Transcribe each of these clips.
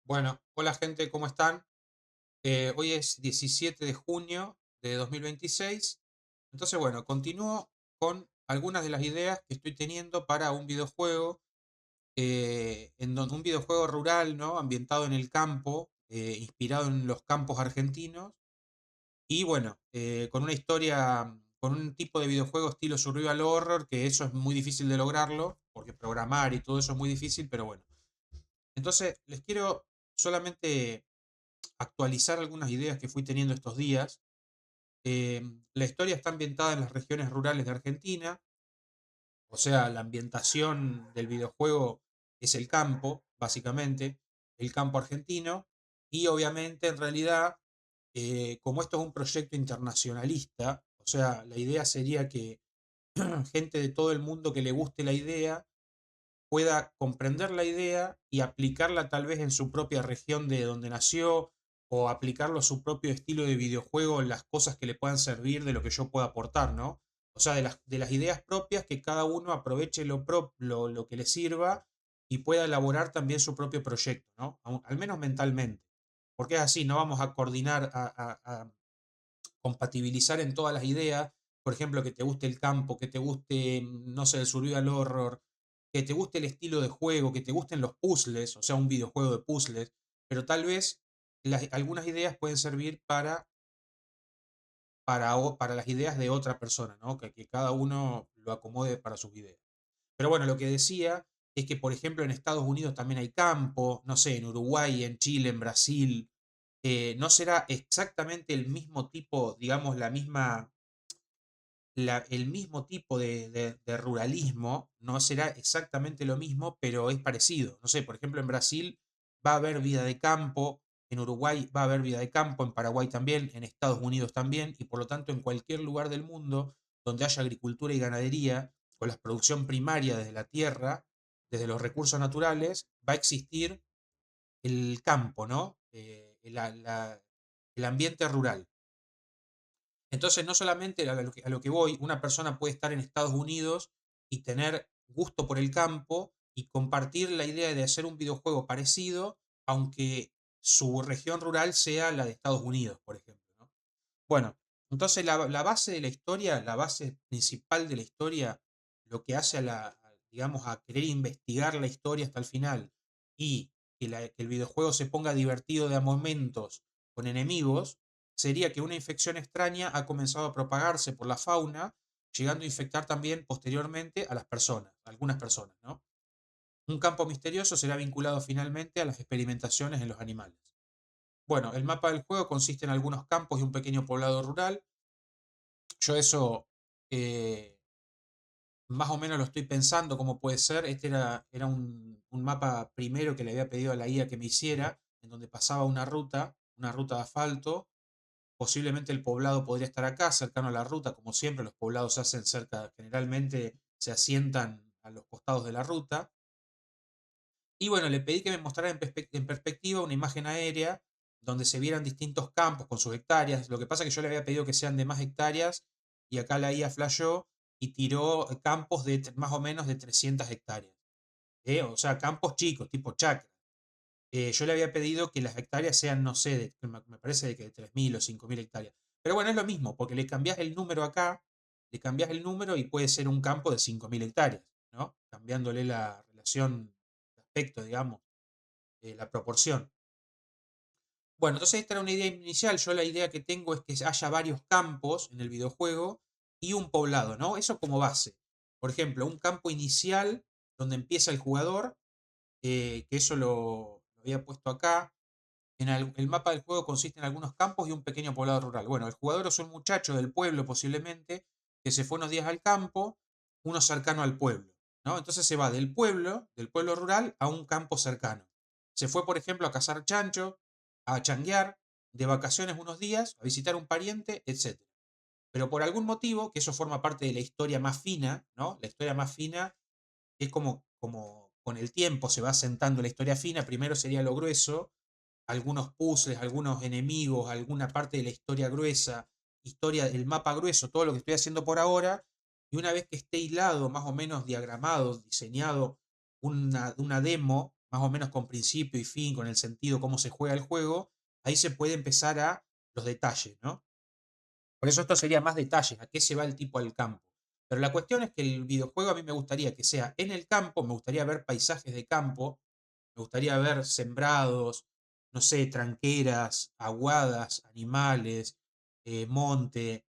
Bueno, hola gente, ¿cómo están? Hoy es 17 de junio de 2026. Entonces, bueno, continúo con algunas de las ideas que estoy teniendo para un videojuego, en donde un videojuego rural, ¿no? Ambientado en el campo, inspirado en los campos argentinos. Y bueno, con una historia, con un tipo de videojuego estilo survival horror, que eso es muy difícil de lograrlo, porque programar y todo eso es muy difícil, pero bueno. Entonces, les quiero solamente actualizar algunas ideas que fui teniendo estos días. La historia está ambientada en las regiones rurales de Argentina, o sea, la ambientación del videojuego es el campo, básicamente, el campo argentino, y obviamente en realidad, como esto es un proyecto internacionalista, o sea, la idea sería que gente de todo el mundo que le guste la idea pueda comprender la idea y aplicarla tal vez en su propia región de donde nació o aplicarlo a su propio estilo de videojuego en las cosas que le puedan servir de lo que yo pueda aportar, ¿no? O sea, de las ideas propias que cada uno aproveche lo que le sirva y pueda elaborar también su propio proyecto, ¿no? Al menos mentalmente. Porque es así, no vamos a coordinar, a compatibilizar en todas las ideas, por ejemplo, que te guste el campo, que te guste, no sé, el survival horror, que te guste el estilo de juego, que te gusten los puzzles, o sea, un videojuego de puzzles, pero tal vez algunas ideas pueden servir para las ideas de otra persona, ¿no? Que cada uno lo acomode para sus ideas. Pero bueno, lo que decía es que, por ejemplo, en Estados Unidos también hay campo, no sé, en Uruguay, en Chile, en Brasil. No será exactamente el mismo tipo, digamos, el mismo tipo de ruralismo, no será exactamente lo mismo, pero es parecido. No sé, por ejemplo, en Brasil va a haber vida de campo, en Uruguay va a haber vida de campo, en Paraguay también, en Estados Unidos también, y por lo tanto en cualquier lugar del mundo donde haya agricultura y ganadería, con la producción primaria desde la tierra, desde los recursos naturales, va a existir el campo, ¿no? El ambiente rural. Entonces, no solamente a lo que voy, una persona puede estar en Estados Unidos y tener gusto por el campo y compartir la idea de hacer un videojuego parecido, aunque su región rural sea la de Estados Unidos, por ejemplo, ¿no? Bueno, entonces la base de la historia, la base principal de la historia, lo que hace digamos, a querer investigar la historia hasta el final y que el videojuego se ponga divertido de a momentos con enemigos, sería que una infección extraña ha comenzado a propagarse por la fauna, llegando a infectar también posteriormente a las personas, a algunas personas, ¿no? Un campo misterioso será vinculado finalmente a las experimentaciones en los animales. Bueno, el mapa del juego consiste en algunos campos y un pequeño poblado rural. Yo eso, eh, más o menos lo estoy pensando cómo puede ser. Este era un mapa primero que le había pedido a la IA que me hiciera, en donde pasaba una ruta de asfalto. Posiblemente el poblado podría estar acá, cercano a la ruta, como siempre, los poblados se hacen cerca, generalmente se asientan a los costados de la ruta. Y bueno, le pedí que me mostrara en perspectiva una imagen aérea donde se vieran distintos campos con sus hectáreas. Lo que pasa es que yo le había pedido que sean de más hectáreas y acá la IA flasheó y tiró campos de más o menos de 300 hectáreas. O sea, campos chicos, tipo chacra. Yo le había pedido que las hectáreas sean, no sé, me parece de que de 3.000 o 5.000 hectáreas. Pero bueno, es lo mismo, porque le cambias el número acá, le cambias el número y puede ser un campo de 5.000 hectáreas, ¿no? Cambiándole la relación de aspecto, digamos, la proporción. Bueno, entonces esta era una idea inicial. Yo la idea que tengo es que haya varios campos en el videojuego y un poblado, ¿no? Eso como base. Por ejemplo, un campo inicial donde empieza el jugador, que eso lo había puesto acá. El mapa del juego consiste en algunos campos y un pequeño poblado rural. Bueno, el jugador es un muchacho del pueblo posiblemente que se fue unos días al campo, uno cercano al pueblo, ¿no? Entonces se va del pueblo rural, a un campo cercano. Se fue, por ejemplo, a cazar chancho, a changuear, de vacaciones unos días, a visitar un pariente, etc. Pero por algún motivo, que eso forma parte de la historia más fina, ¿no? La historia más fina es como con el tiempo se va asentando la historia fina. Primero sería lo grueso, algunos puzzles, algunos enemigos, alguna parte de la historia gruesa, historia del mapa grueso, todo lo que estoy haciendo por ahora, y una vez que esté hilado, más o menos diagramado, diseñado una demo más o menos con principio y fin, con el sentido, cómo se juega el juego, ahí se puede empezar a los detalles, ¿no? Por eso esto sería más detalles, a qué se va el tipo al campo. Pero la cuestión es que el videojuego a mí me gustaría que sea en el campo, me gustaría ver paisajes de campo, me gustaría ver sembrados, no sé, tranqueras, aguadas, animales, monte,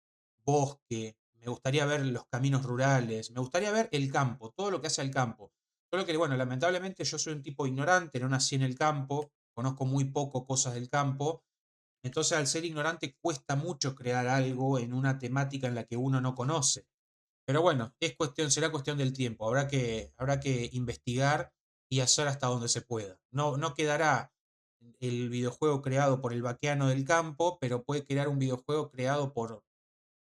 bosque, me gustaría ver los caminos rurales, me gustaría ver el campo, todo lo que hace al campo. Solo que, bueno, lamentablemente yo soy un tipo ignorante, no nací en el campo, conozco muy poco cosas del campo, entonces al ser ignorante cuesta mucho crear algo en una temática en la que uno no conoce. Pero bueno, será cuestión del tiempo. Habrá que investigar y hacer hasta donde se pueda. No, no quedará el videojuego creado por el vaqueano del campo, pero puede crear un videojuego creado por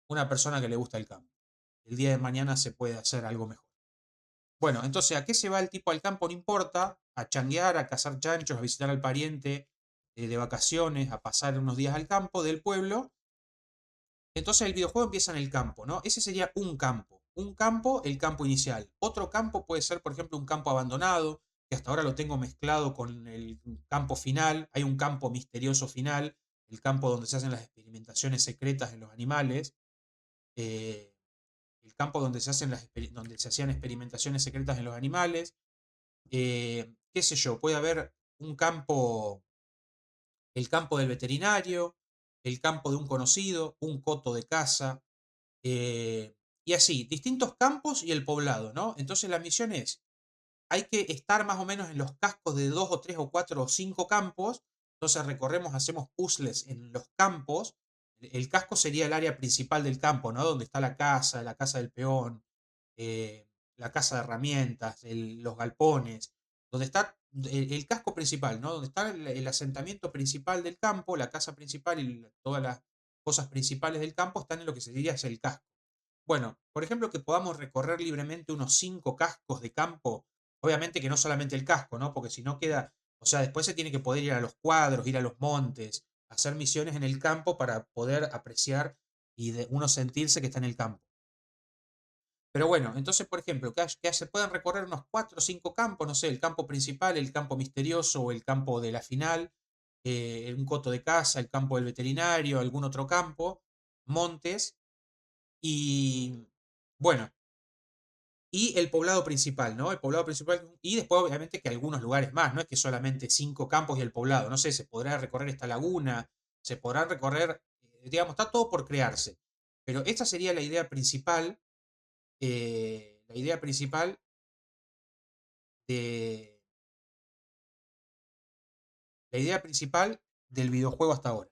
una persona que le gusta el campo. El día de mañana se puede hacer algo mejor. Bueno, entonces, ¿a qué se va el tipo al campo? No importa. A changuear, a cazar chanchos, a visitar al pariente de vacaciones, a pasar unos días al campo del pueblo. Entonces el videojuego empieza en el campo, ¿no? Ese sería un campo. Un campo, el campo inicial. Otro campo puede ser, por ejemplo, un campo abandonado, que hasta ahora lo tengo mezclado con el campo final. Hay un campo misterioso final, el campo donde se hacen las experimentaciones secretas en los animales. eh, el campo donde donde se hacían experimentaciones secretas en los animales. Qué sé yo, puede haber un campo, el campo del veterinario, el campo de un conocido, un coto de casa, y así, distintos campos y el poblado, ¿no? Entonces la misión es, hay que estar más o menos en los cascos de 2 o 3 o 4 o 5 campos, entonces recorremos, hacemos puzzles en los campos, el casco sería el área principal del campo, ¿no? Donde está la casa del peón, la casa de herramientas, los galpones, donde está el casco principal, ¿no? Donde está el asentamiento principal del campo, la casa principal y todas las cosas principales del campo están en lo que se diría es el casco. Bueno, por ejemplo, que podamos recorrer libremente unos 5 cascos de campo. Obviamente que no solamente el casco, ¿no? Porque si no queda, o sea, después se tiene que poder ir a los cuadros, ir a los montes, hacer misiones en el campo para poder apreciar y de uno sentirse que está en el campo. Pero bueno, entonces, por ejemplo, que se puedan recorrer unos 4 o 5 campos, no sé, el campo principal, el campo misterioso o el campo de la final, un coto de casa, el campo del veterinario, algún otro campo, montes y, bueno, y el poblado principal, ¿no? El poblado principal y después obviamente que algunos lugares más, no es que solamente 5 campos y el poblado, no sé, se podrá recorrer esta laguna, se podrá recorrer, digamos, está todo por crearse. Pero esta sería la idea principal de, la idea principal del videojuego hasta ahora.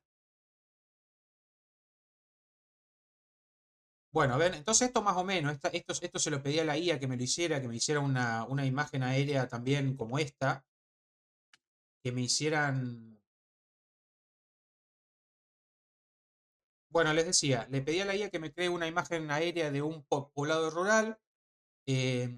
Bueno, a ver, entonces esto más o menos, esto se lo pedí a la IA que me lo hiciera, que me hiciera una imagen aérea también como esta, que me hicieran. Bueno, les decía, le pedí a la IA que me cree una imagen aérea de un poblado rural, eh,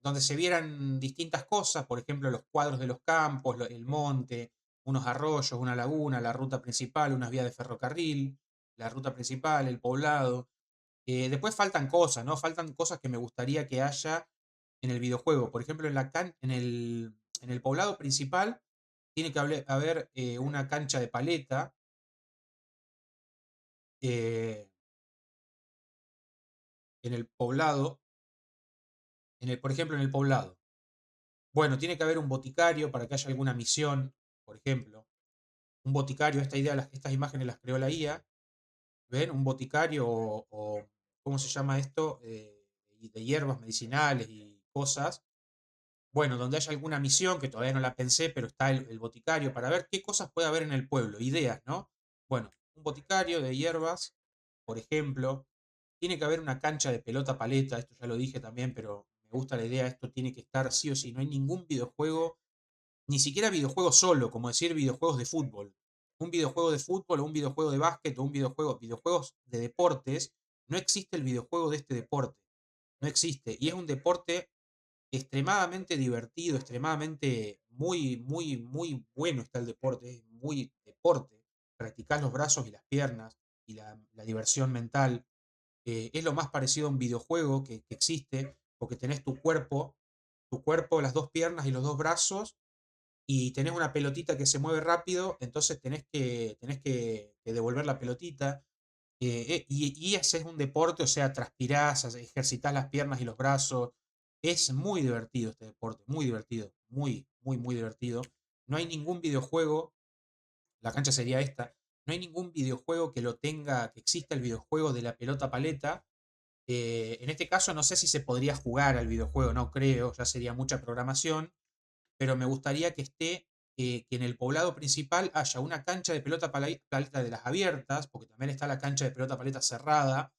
donde se vieran distintas cosas, por ejemplo, los cuadros de los campos, el monte, unos arroyos, una laguna, la ruta principal, unas vías de ferrocarril, la ruta principal, el poblado. Después faltan cosas, ¿no? Faltan cosas que me gustaría que haya en el videojuego. Por ejemplo, en el poblado principal tiene que haber una cancha de paleta. eh, en el poblado, por ejemplo, en el poblado. Bueno, tiene que haber un boticario para que haya alguna misión, por ejemplo. Un boticario, estas imágenes las creó la IA. ¿Ven? Un boticario ¿cómo se llama esto? De hierbas medicinales y cosas. Bueno, donde haya alguna misión, que todavía no la pensé, pero está el boticario para ver qué cosas puede haber en el pueblo, ideas, ¿no? Bueno, un boticario de hierbas, por ejemplo. Tiene que haber una cancha de pelota paleta, esto ya lo dije también, pero me gusta la idea, esto tiene que estar sí o sí. No hay ningún videojuego, ni siquiera videojuego solo, como decir videojuegos de fútbol. Un videojuego de fútbol o un videojuego de básquet o videojuegos de deportes, no existe el videojuego de este deporte. No existe. Y es un deporte extremadamente divertido, extremadamente muy, muy, muy bueno está el deporte, es muy deporte. Practicar los brazos y las piernas y la diversión mental. Es lo más parecido a un videojuego que existe, porque tenés tu cuerpo, las dos piernas y los dos brazos, y tenés una pelotita que se mueve rápido, entonces tenés que devolver la pelotita. Y haces un deporte, o sea, transpirás, ejercitás las piernas y los brazos. Es muy divertido este deporte, muy divertido, muy, muy, muy divertido. No hay ningún videojuego, la cancha sería esta, no hay ningún videojuego que lo tenga, que exista el videojuego de la pelota paleta. En este caso no sé si se podría jugar al videojuego, no creo, ya sería mucha programación, pero me gustaría que esté, que en el poblado principal haya una cancha de pelota paleta de las abiertas, porque también está la cancha de pelota paleta cerrada.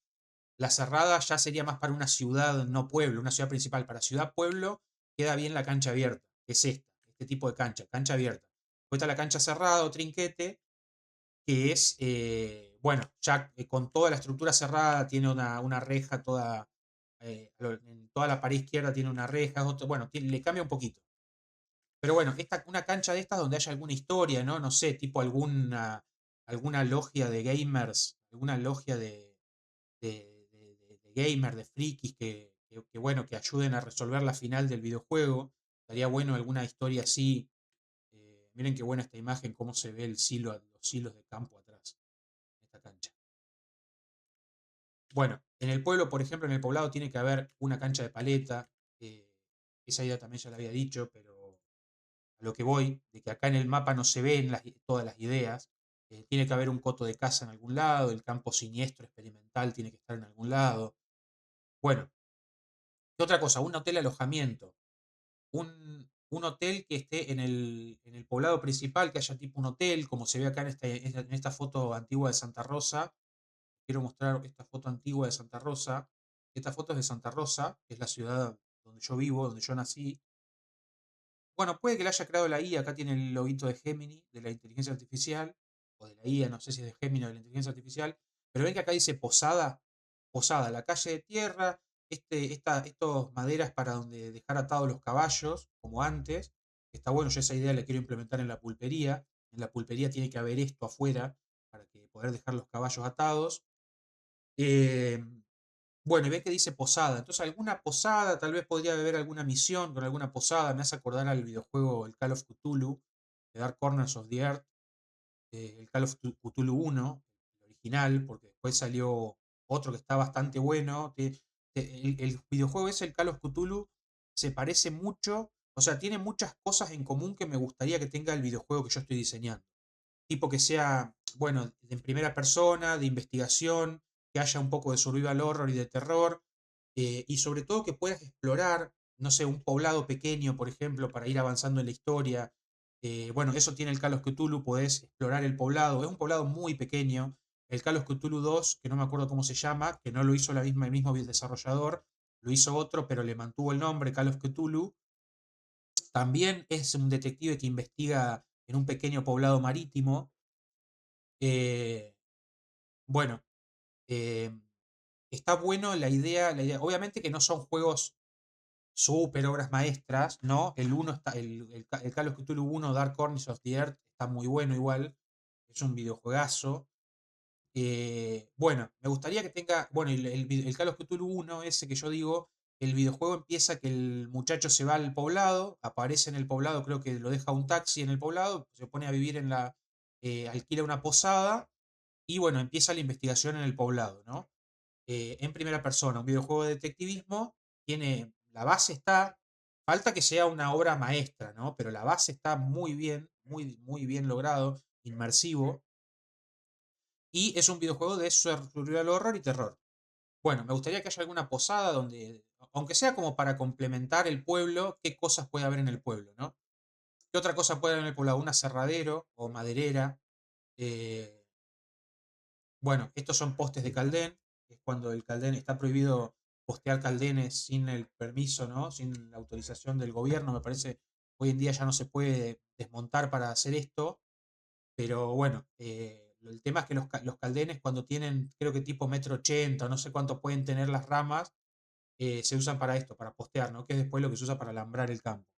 La cerrada ya sería más para una ciudad, no pueblo, una ciudad principal. Para ciudad-pueblo queda bien la cancha abierta, que es esta, este tipo de cancha, cancha abierta. Después está la cancha cerrada o trinquete, que es, bueno, ya con toda la estructura cerrada, tiene una reja toda, en toda la pared izquierda tiene una reja, bueno, le cambia un poquito. Pero bueno, una cancha de estas donde haya alguna historia, ¿no? No sé, tipo alguna logia de gamers, alguna logia de gamer, de frikis bueno, que ayuden a resolver la final del videojuego. Estaría bueno alguna historia así. Miren qué buena esta imagen, cómo se ve los hilos de campo atrás, en esta cancha. Bueno, en el pueblo, por ejemplo, en el poblado tiene que haber una cancha de paleta. eh, Esa idea también ya la había dicho, pero a lo que voy, de que acá en el mapa no se ven todas las ideas. Tiene que haber un coto de caza en algún lado, el campo siniestro experimental tiene que estar en algún lado. Bueno, ¿qué otra cosa? Un hotel alojamiento. Un hotel que esté en el poblado principal, que haya tipo un hotel, como se ve acá en esta foto antigua de Santa Rosa. Quiero mostrar esta foto antigua de Santa Rosa. Esta foto es de Santa Rosa, que es la ciudad donde yo vivo, donde yo nací. Bueno, puede que la haya creado la IA, acá tiene el loguito de Gemini, de la inteligencia artificial, o de la IA, no sé si es de Gemini o de la inteligencia artificial, pero ven que acá dice Posada, Posada, la calle de tierra, estos maderas para donde dejar atados los caballos, como antes. Está bueno, yo esa idea la quiero implementar en la pulpería. En la pulpería tiene que haber esto afuera para que poder dejar los caballos atados. Eh, bueno, y ve que dice posada. Entonces, alguna posada, tal vez podría haber alguna misión con alguna posada. Me hace acordar al videojuego, el Call of Cthulhu, de Dark Corners of the Earth, el Call of Cthulhu 1, el original, porque después salió otro que está bastante bueno. El videojuego ese, el Call of Cthulhu, se parece mucho, o sea, tiene muchas cosas en común que me gustaría que tenga el videojuego que yo estoy diseñando. Tipo que sea, bueno, en primera persona, de investigación, que haya un poco de survival horror y de terror, y sobre todo que puedas explorar, no sé, un poblado pequeño, por ejemplo, para ir avanzando en la historia. Bueno, eso tiene el Call of Cthulhu, podés explorar el poblado, es un poblado muy pequeño. El Call of Cthulhu 2, que no me acuerdo cómo se llama, que no lo hizo el mismo desarrollador, lo hizo otro, pero le mantuvo el nombre Call of Cthulhu. También es un detective que investiga en un pequeño poblado marítimo. Eh, bueno, eh, está bueno la idea. Obviamente que no son juegos super obras maestras, ¿no? El uno está, el Call of Cthulhu 1, Dark Corners of the Earth, está muy bueno igual. Es un videojuegazo. Bueno, me gustaría que tenga. Bueno, el Call of Cthulhu 1, ese que yo digo, el videojuego empieza que el muchacho se va al poblado, aparece en el poblado, creo que lo deja un taxi en el poblado, se pone a vivir alquila una posada y bueno, empieza la investigación en el poblado, ¿no? En primera persona, un videojuego de detectivismo, la base está, falta que sea una obra maestra, ¿no? Pero la base está muy bien, muy, muy bien logrado, inmersivo, y es un videojuego de survival horror y terror. Bueno, me gustaría que haya alguna posada donde, aunque sea como para complementar el pueblo, qué cosas puede haber en el pueblo, ¿no? ¿Qué otra cosa puede haber en el pueblo? Un aserradero o maderera. eh, Bueno, estos son postes de Caldén, que es cuando el Caldén está prohibido postear caldenes sin el permiso, ¿no? Sin la autorización del gobierno. Me parece, hoy en día ya no se puede desmontar para hacer esto, pero bueno, el tema es que los caldenes cuando tienen, creo que tipo metro ochenta, no sé cuánto pueden tener las ramas, se usan para esto, para postear, ¿no? Que es después lo que se usa para alambrar el campo.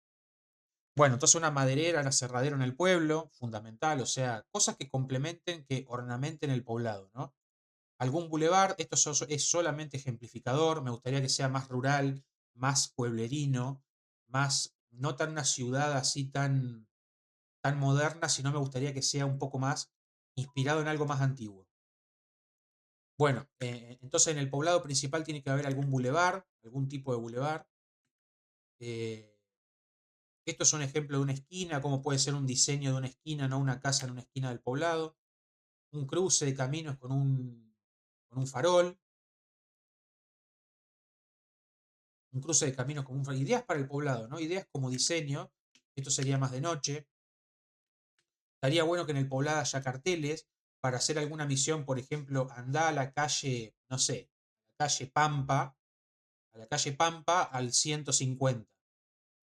Bueno, entonces una maderera, un aserradero en el pueblo, fundamental, o sea, cosas que complementen, que ornamenten el poblado, ¿no? Algún bulevar, esto es solamente ejemplificador, me gustaría que sea más rural, más pueblerino, más, no tan una ciudad así tan, tan moderna, sino me gustaría que sea un poco más inspirado en algo más antiguo. Bueno, entonces en el poblado principal tiene que haber algún bulevar, algún tipo de bulevar. Eh, Esto es un ejemplo de una esquina, cómo puede ser un diseño de una esquina, no una casa en una esquina del poblado. Un cruce de caminos con un farol. Un cruce de caminos con un farol. Ideas para el poblado, ¿no? Ideas como diseño. Esto sería más de noche. Estaría bueno que en el poblado haya carteles para hacer alguna misión, por ejemplo, andá a la calle, no sé, a la calle Pampa al 150.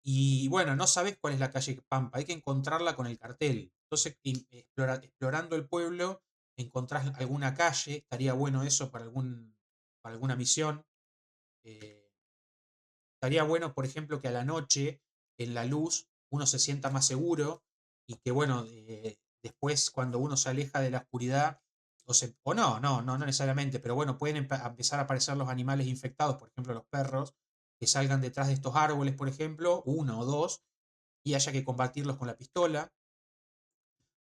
Y bueno, no sabes cuál es la calle Pampa, hay que encontrarla con el cartel. Entonces, explorando el pueblo, encontrás alguna calle, estaría bueno eso para alguna misión. Eh, Estaría bueno, por ejemplo, que a la noche, en la luz, uno se sienta más seguro y que, bueno, después cuando uno se aleja de la oscuridad, o no necesariamente, pero bueno, pueden empezar a aparecer los animales infectados, por ejemplo, los perros, que salgan detrás de estos árboles, por ejemplo, uno o dos, y haya que combatirlos con la pistola.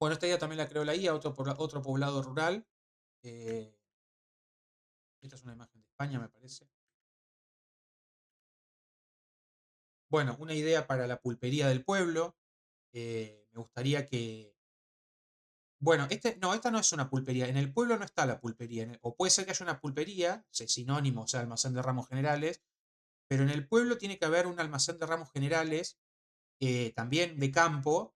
Bueno, esta idea también la creó la IA, otro poblado rural. Eh, Esta es una imagen de España, me parece. Bueno, una idea para la pulpería del pueblo. Me gustaría que. Bueno, esta no es una pulpería. En el pueblo no está la pulpería. O puede ser que haya una pulpería, es sinónimo, o sea, almacén de ramos generales. Pero en el pueblo tiene que haber un almacén de ramos generales, también de campo,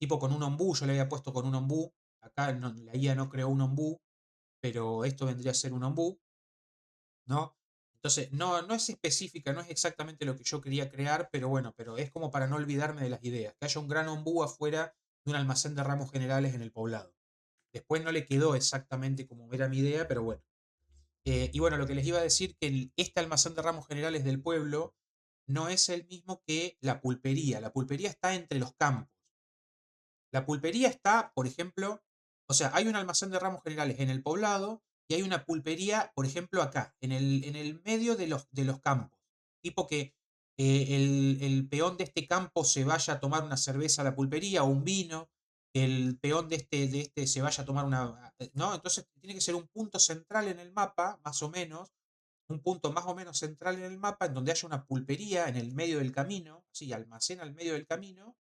tipo con un ombú. Yo le había puesto con un ombú. Acá la IA no creó un ombú, pero esto vendría a ser un ombú, ¿no? Entonces, no es específica, no es exactamente lo que yo quería crear, pero bueno, pero es como para no olvidarme de las ideas. Que haya un gran ombú afuera de un almacén de ramos generales en el poblado. Después no le quedó exactamente como era mi idea, pero bueno. Y bueno, lo que les iba a decir que este almacén de ramos generales del pueblo no es el mismo que la pulpería. La pulpería está entre los campos. La pulpería está, por ejemplo, o sea, hay un almacén de ramos generales en el poblado y hay una pulpería, por ejemplo, acá, en el medio de los campos. Tipo que el peón de este campo se vaya a tomar una cerveza a la pulpería o un vino, el peón de este se vaya a tomar una. ¿No? Entonces tiene que ser un punto central en el mapa, más o menos, un punto más o menos central en el mapa, en donde haya una pulpería en el medio del camino, sí, almacén al medio del camino,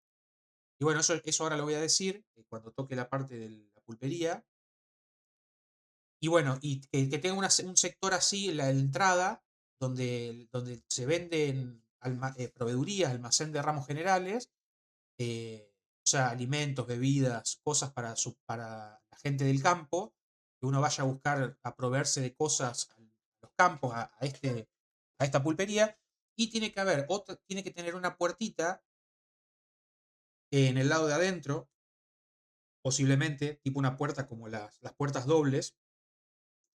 y bueno, eso ahora lo voy a decir cuando toque la parte de la pulpería. Y bueno, y que tenga un sector así en la entrada, donde se venden proveedurías, almacén de ramos generales, o sea, alimentos, bebidas, cosas para la gente del campo, que uno vaya a buscar, a proveerse de cosas a los campos, a esta pulpería, y tiene que tener una puertita en el lado de adentro, posiblemente, tipo una puerta como las puertas dobles,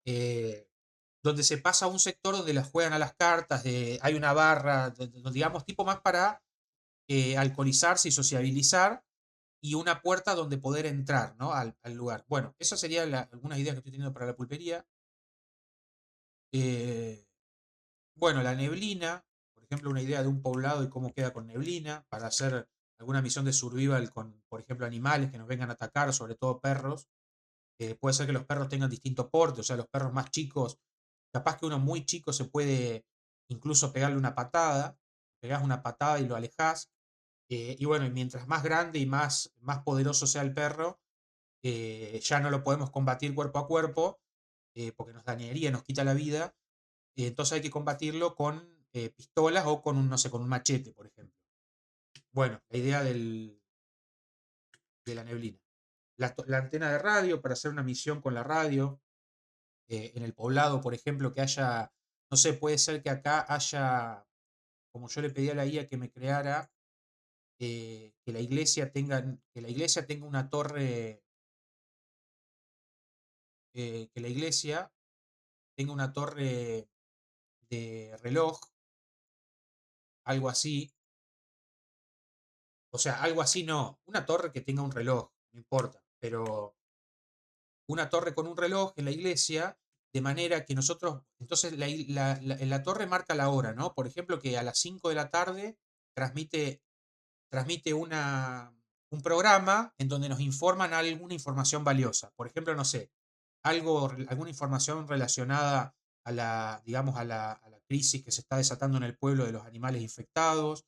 eh, donde se pasa a un sector donde las juegan a las cartas, hay una barra, digamos, tipo más para alcoholizarse y sociabilizar, y una puerta donde poder entrar, ¿no? Al lugar. Bueno, esas serían algunas ideas que estoy teniendo para la pulpería. Eh, bueno, la neblina, por ejemplo, una idea de un poblado y cómo queda con neblina, para hacer alguna misión de survival con, por ejemplo, animales que nos vengan a atacar, sobre todo perros. Puede ser que los perros tengan distinto porte, o sea, los perros más chicos, capaz que uno muy chico se puede incluso pegarle una patada, pegás una patada y lo alejás, y bueno, y mientras más grande y más poderoso sea el perro, ya no lo podemos combatir cuerpo a cuerpo, porque nos dañaría, nos quita la vida, entonces hay que combatirlo con pistolas o con un, no sé, con un machete, por ejemplo. Bueno, la idea de la neblina. La antena de radio para hacer una misión con la radio, en el poblado, por ejemplo, que haya, no sé, puede ser que acá haya, como yo le pedí a la IA que me creara, que la iglesia tenga una torre, que la iglesia tenga una torre de reloj, algo así, o sea, algo así no, una torre que tenga un reloj, no importa, pero una torre con un reloj en la iglesia, de manera que nosotros, entonces la torre marca la hora, ¿no? Por ejemplo, que a las 5 de la tarde transmite, transmite un programa en donde nos informan alguna información valiosa. Por ejemplo, no sé, alguna información relacionada a la, digamos, a la crisis que se está desatando en el pueblo de los animales infectados,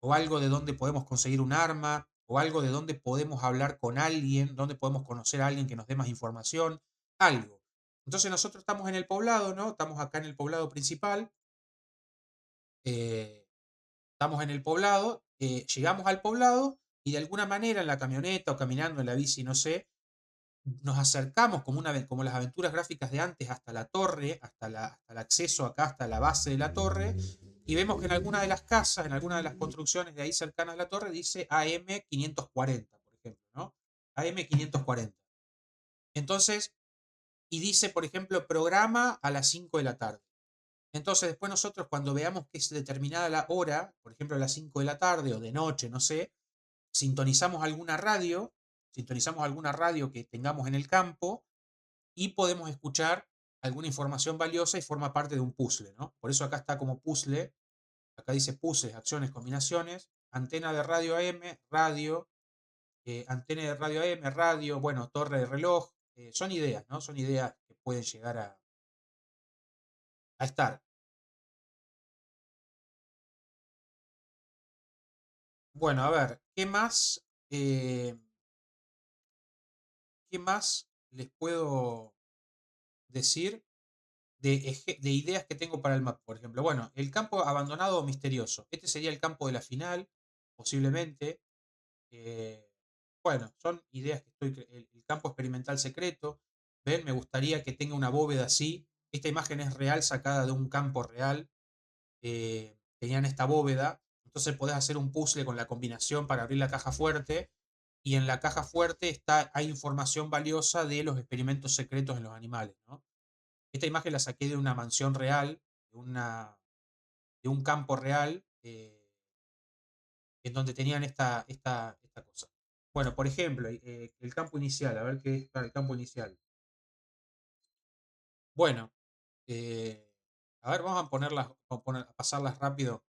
o algo de dónde podemos conseguir un arma, o algo de dónde podemos hablar con alguien, dónde podemos conocer a alguien que nos dé más información, algo. Entonces nosotros estamos en el poblado, ¿no? Estamos acá en el poblado principal, eh, estamos en el poblado, llegamos al poblado y de alguna manera en la camioneta o caminando en la bici, no sé, nos acercamos como, como las aventuras gráficas de antes hasta la torre, hasta el acceso acá, hasta la base de la torre, y vemos que en alguna de las casas, en alguna de las construcciones de ahí cercanas a la torre, dice AM540, por ejemplo, ¿no? AM540. Entonces, y dice, por ejemplo, programa a las 5 de la tarde. Entonces, después nosotros cuando veamos que es determinada la hora, por ejemplo, a las 5 de la tarde o de noche, no sé, sintonizamos sintonizamos alguna radio que tengamos en el campo y podemos escuchar alguna información valiosa y forma parte de un puzzle, ¿no? Por eso acá está como puzzle, acá dice puzzles, acciones, combinaciones, antena de radio AM, radio, antena de radio AM, radio, bueno, torre de reloj, son ideas, ¿no? Son ideas que pueden llegar a estar. Bueno, a ver, qué más les puedo decir de ideas que tengo para el mapa? Por ejemplo, bueno, el campo abandonado o misterioso. Este sería el campo de la final, posiblemente. Eh, bueno, son ideas que el campo experimental secreto. ¿Ven? Me gustaría que tenga una bóveda así. Esta imagen es real, sacada de un campo real. Tenían esta bóveda. Entonces podés hacer un puzzle con la combinación para abrir la caja fuerte. Y en la caja fuerte hay información valiosa de los experimentos secretos en los animales, ¿no? Esta imagen la saqué de una mansión real, de un campo real, en donde tenían esta cosa. Bueno, por ejemplo, el campo inicial, a ver qué es para el campo inicial. Bueno, eh, a ver, vamos a a pasarlas rápido.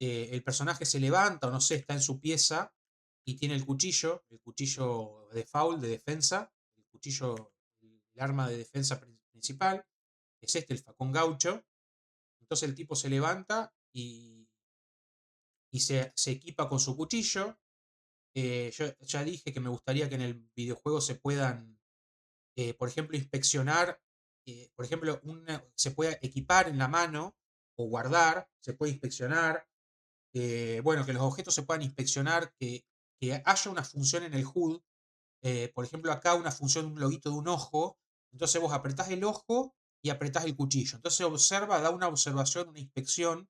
El personaje se levanta o no sé, está en su pieza y tiene el cuchillo de foul, de defensa, el cuchillo, el arma de defensa principal, es este, el facón gaucho. Entonces el tipo se levanta y se equipa con su cuchillo. Yo ya dije que me gustaría que en el videojuego se puedan, por ejemplo, inspeccionar, por ejemplo, se pueda equipar en la mano o guardar, se puede inspeccionar, bueno, que los objetos se puedan inspeccionar, que haya una función en el HUD, por ejemplo, acá una función, un loguito de un ojo, entonces vos apretás el ojo y apretás el cuchillo. Entonces observa, da una observación, una inspección,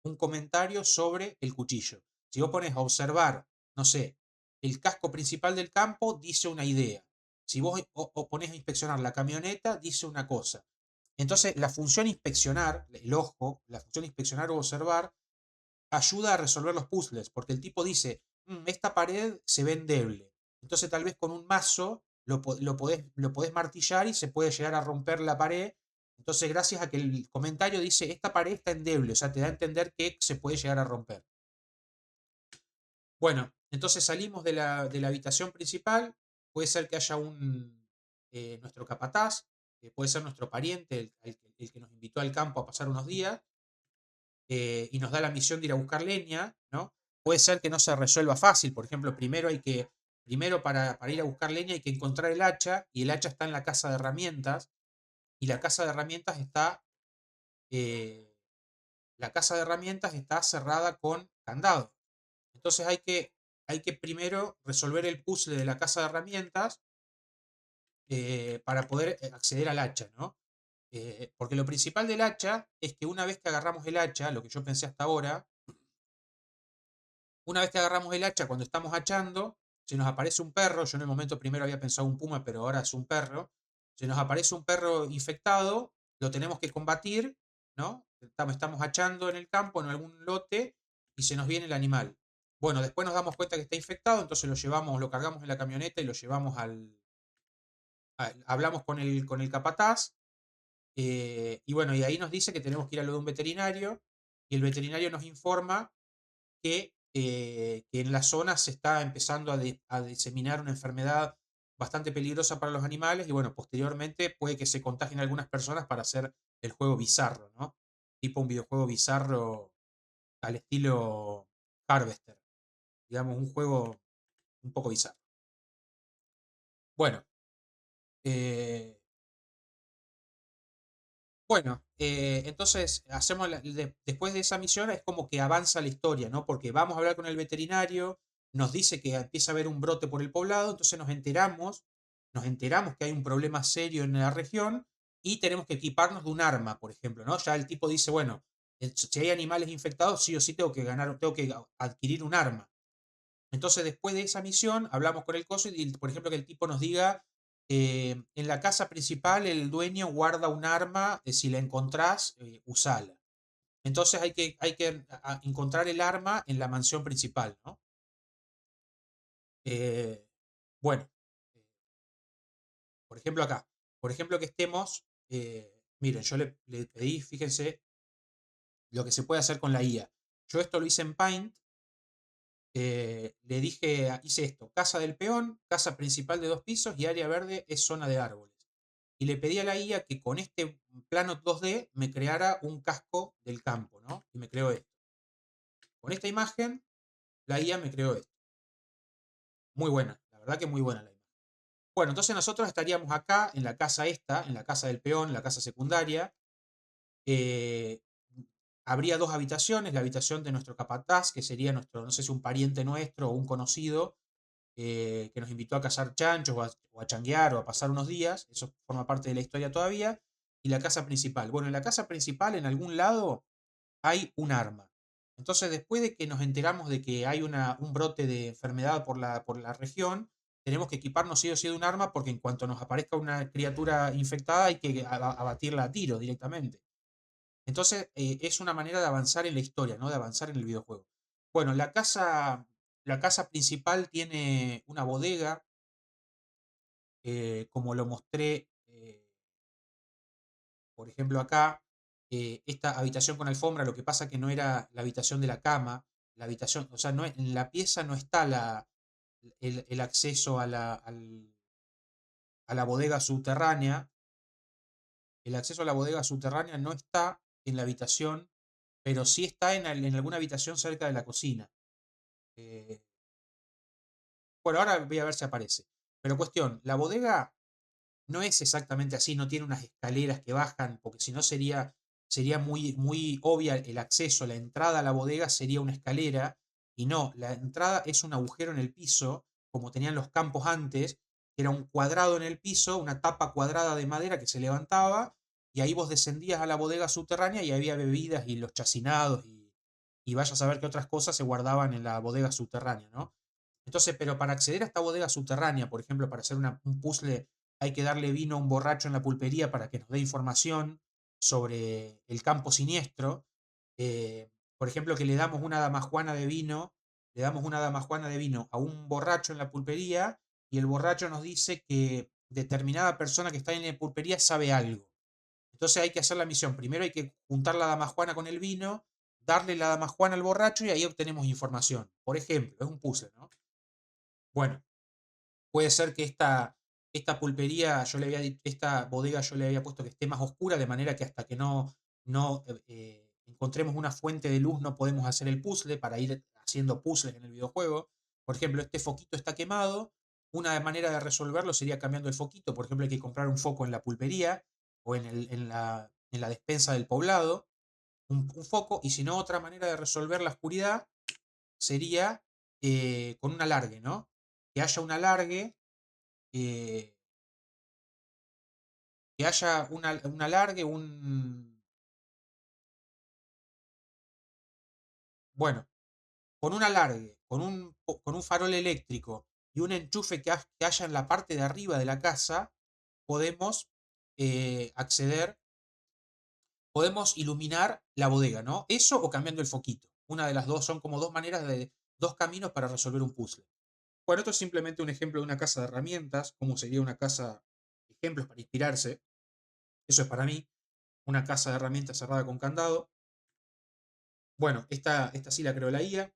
un comentario sobre el cuchillo. Si vos pones a observar, no sé, el casco principal del campo, dice una idea. Si vos o pones a inspeccionar la camioneta, dice una cosa. Entonces, la función inspeccionar, el ojo, la función inspeccionar o observar, ayuda a resolver los puzzles, porque el tipo dice, esta pared se ve endeble. Entonces tal vez con un mazo lo podés martillar y se puede llegar a romper la pared. Entonces gracias a que el comentario dice, esta pared está endeble, o sea, te da a entender que se puede llegar a romper. Bueno, entonces salimos de la habitación principal, puede ser que haya nuestro capataz, puede ser nuestro pariente, el que nos invitó al campo a pasar unos días, y nos da la misión de ir a buscar leña, ¿no? Puede ser que no se resuelva fácil, por ejemplo, primero para ir a buscar leña hay que encontrar el hacha, y el hacha está en la casa de herramientas, y eh, la casa de herramientas está cerrada con candado. Entonces hay que primero resolver el puzzle de la casa de herramientas, para poder acceder al hacha, ¿no? Porque lo principal del hacha es que una vez que agarramos el hacha, lo que yo pensé hasta ahora, una vez que agarramos el hacha, cuando estamos hachando, se nos aparece un perro. Yo en el momento primero había pensado un puma, pero ahora es un perro. Se nos aparece un perro infectado, lo tenemos que combatir, ¿no? Estamos hachando en el campo, en algún lote, y se nos viene el animal. Bueno, después nos damos cuenta que está infectado, entonces lo llevamos, lo cargamos en la camioneta y lo llevamos hablamos con el capataz, y bueno, y ahí nos dice que tenemos que ir a lo de un veterinario, y el veterinario nos informa que que en la zona se está empezando a diseminar una enfermedad bastante peligrosa para los animales y bueno, posteriormente puede que se contagien algunas personas para hacer el juego bizarro, ¿no? Tipo un videojuego bizarro al estilo Harvester, digamos, un juego un poco bizarro. Bueno, eh, entonces hacemos después de esa misión es como que avanza la historia, ¿no? Porque vamos a hablar con el veterinario, nos dice que empieza a haber un brote por el poblado, entonces nos enteramos que hay un problema serio en la región y tenemos que equiparnos de un arma, por ejemplo, ¿no? Ya el tipo dice, bueno, si hay animales infectados, sí o sí tengo que adquirir un arma. Entonces, después de esa misión, hablamos con el coso y, por ejemplo, que el tipo nos diga, en la casa principal el dueño guarda un arma, si la encontrás, usala. Entonces hay que encontrar el arma en la mansión principal, ¿no? Eh, bueno, eh, por ejemplo acá, por ejemplo que estemos, miren, yo le pedí, fíjense, lo que se puede hacer con la IA. Yo esto lo hice en Paint. Le dije, hice esto, casa del peón, casa principal de 2 pisos y área verde es zona de árboles. Y le pedí a la IA que con este plano 2D me creara un casco del campo, ¿no? Y me creó esto. Con esta imagen, la IA me creó esto. Muy buena, la verdad que muy buena la imagen. Bueno, entonces nosotros estaríamos acá, en la casa esta, en la casa del peón, la casa secundaria. Eh, Habría 2 habitaciones, la habitación de nuestro capataz, que sería nuestro, no sé si un pariente nuestro o un conocido, que nos invitó a cazar chanchos o a changuear o a pasar unos días, eso forma parte de la historia todavía, y la casa principal. Bueno, en la casa principal, en algún lado, hay un arma. Entonces, después de que nos enteramos de que hay un brote de enfermedad por la región, tenemos que equiparnos sí o sí de un arma porque en cuanto nos aparezca una criatura infectada hay que abatirla a tiro directamente. Entonces, es una manera de avanzar en la historia, ¿no? De avanzar en el videojuego. Bueno, la casa principal tiene una bodega, como lo mostré, por ejemplo, acá. Esta habitación con alfombra, lo que pasa que no era la habitación de la cama, la habitación, o sea, no, en la pieza no está el acceso a la bodega subterránea. El acceso a la bodega subterránea no está en la habitación, pero sí está en alguna habitación cerca de la cocina. Eh, bueno, ahora voy a ver si aparece. Pero cuestión, la bodega no es exactamente así, no tiene unas escaleras que bajan, porque si no sería muy, muy obvia el acceso, la entrada a la bodega sería una escalera, y no, la entrada es un agujero en el piso, como tenían los campos antes, que era un cuadrado en el piso, una tapa cuadrada de madera que se levantaba, y ahí vos descendías a la bodega subterránea y había bebidas y los chacinados y vaya a saber qué otras cosas se guardaban en la bodega subterránea, ¿no? Entonces, pero para acceder a esta bodega subterránea, por ejemplo, para hacer un puzzle, hay que darle vino a un borracho en la pulpería para que nos dé información sobre el campo siniestro. Por ejemplo, que le damos una damajuana de vino a un borracho en la pulpería y el borracho nos dice que determinada persona que está en la pulpería sabe algo. Entonces hay que hacer la misión. Primero hay que juntar la damajuana con el vino, darle la damajuana al borracho y ahí obtenemos información. Por ejemplo, es un puzzle, ¿no? Bueno, puede ser que esta pulpería, esta bodega yo le había puesto que esté más oscura, de manera que hasta que no encontremos una fuente de luz no podemos hacer el puzzle para ir haciendo puzzles en el videojuego. Por ejemplo, este foquito está quemado. Una manera de resolverlo sería cambiando el foquito. Por ejemplo, hay que comprar un foco en la pulpería o en la despensa del poblado, un foco. Y si no, otra manera de resolver la oscuridad sería con un alargue, ¿no? Que haya un alargue, eh, un alargue, bueno, con un alargue, con un farol eléctrico y un enchufe que haya en la parte de arriba de la casa, podemos acceder, podemos iluminar la bodega, ¿no? Eso o cambiando el foquito. Una de las dos son como dos caminos para resolver un puzzle. Bueno, esto es simplemente un ejemplo de una casa de herramientas, como sería una casa, ejemplos para inspirarse. Eso es para mí, una casa de herramientas cerrada con candado. Bueno, esta sí la creó la IA.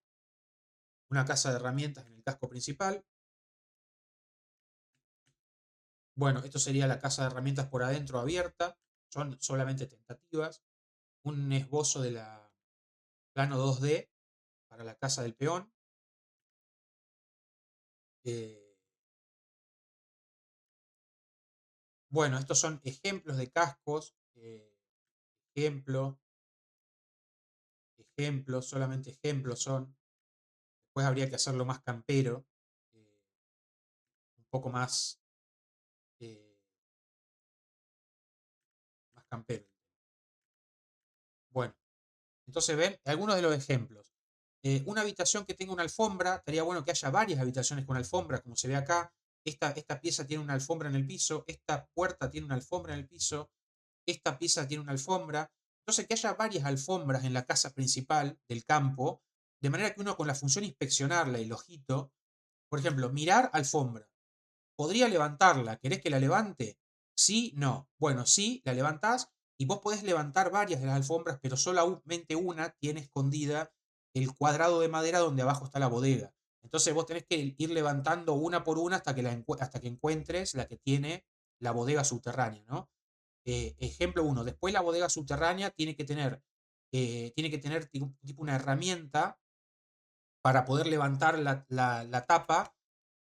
una casa de herramientas en el casco principal. Bueno, esto sería la casa de herramientas por adentro abierta, son solamente tentativas. Un esbozo de la plano 2D para la casa del peón. Eh, bueno, estos son ejemplos de cascos. Ejemplo, ejemplos, solamente ejemplos son. Después habría que hacerlo más campero, un poco eh, más campero. Bueno, entonces ven algunos de los ejemplos. Una habitación que tenga una alfombra, estaría bueno que haya varias habitaciones con alfombra, como se ve acá. Esta pieza tiene una alfombra en el piso, esta puerta tiene una alfombra en el piso, esta pieza tiene una alfombra. Entonces, que haya varias alfombras en la casa principal del campo, de manera que uno con la función inspeccionarla y el ojito, por ejemplo, mirar alfombra. ¿Podría levantarla? ¿Querés que la levante? Sí, no. Bueno, sí, la levantás y vos podés levantar varias de las alfombras, pero solamente una tiene escondida el cuadrado de madera donde abajo está la bodega. Entonces vos tenés que ir levantando una por una hasta que encuentres la que tiene la bodega subterránea, ¿no? Ejemplo uno. Después la bodega subterránea tiene que tener tipo una herramienta para poder levantar la tapa,